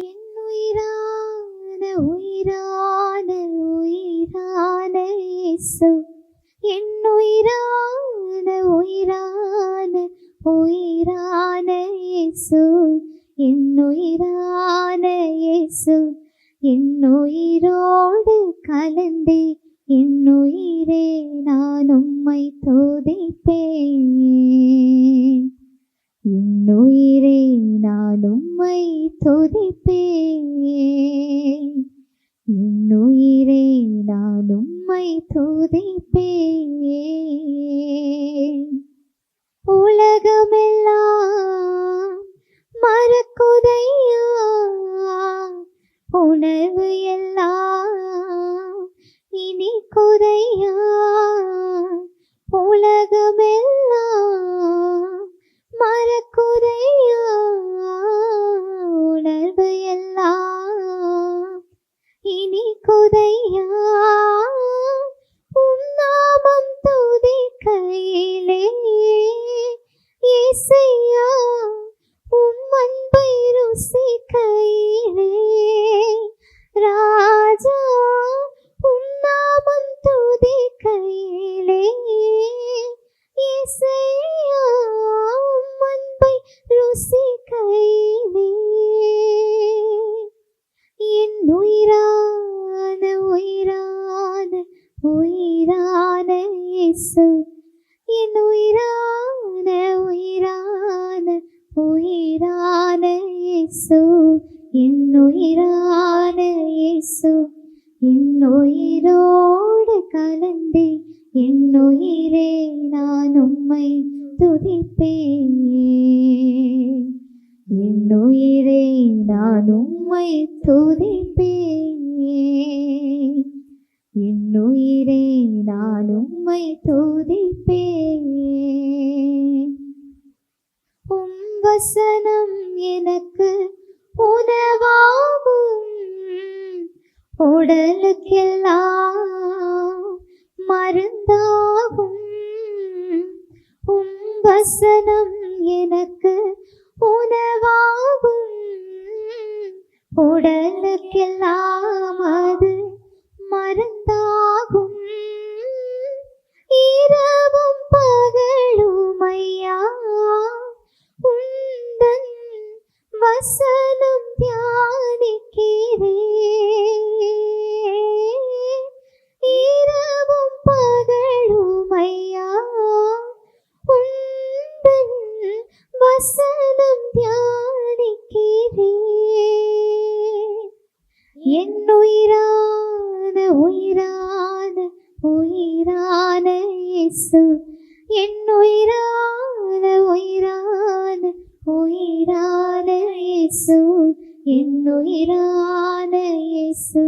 என் உயிரான உயிரான உயிரான இயேசு, என் உயிரான உயிரான உயிரான இயேசு, என் உயிரான இயேசு, என் உயிரோடு கலந்தே என் உயிரே நான் உம்மை துதிப்பேன். என் உயிரே நான் உம்மை துதிப்பேன். என் உயிரே நான் உம்மை துதிப்பேன். உலகமெல்லாம் மறக்குதையா, உணர்வு எல்லாம் இனிக்குதையா. உலகமெல்லாம் மறக்குதையா, உணர்வு எல்லாம் இனிக்குதையா. உம் நாமம் துதிக்கையிலே இயேசையா, உம் அன்பை ருசிக்கையிலே ராஜா, உம் நாமம் துதிக்கையிலே இயேசையா, உம் அன்பை ருசிக்கையிலே என் உயிரான உயிரான உயிரான இயேசு, என் உயிரான உயிரான உயிரான இயேசு, என் உயிரான இயேசு, என் உயிரோடு கலந்தே என் உயிரே நான் உம்மை துதிப்பேன். என் உயிரே நான் உம்மை துதிப்பேன். என் உயிரே நான் உம்மை துதிப்பேன். உம் வசனம் எனக்கு உணவாகும், உடலுக்கெல்லாம் மருந்தாகும். உம் வசனம் எனக்கு உணவாகும், உடலுக்கெல்லாம் அது மருந்தாகும். இரவும் பகலும் ஐயா உந்தன் வசனம் தியானிக்கிறேன். இரவும் பகலும் ஐயா உந்தன் வசனம் தியானிக்கிறேன். என் உயிரான உயிரான உயிரான இயேசு, என் உயிரான உயிரான உயிரான இயேசு, என் உயிரான இயேசு,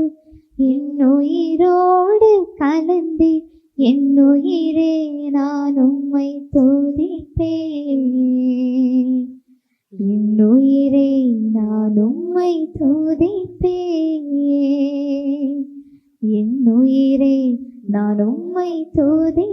என் உயிரோடு கலந்தே என் உயிரே நான் உம்மை துதிப்பேன். என் உயிரே நான் உம்மை துதிப்பேன். என் உயிரே நான் உம்மை துதிப்பேன்.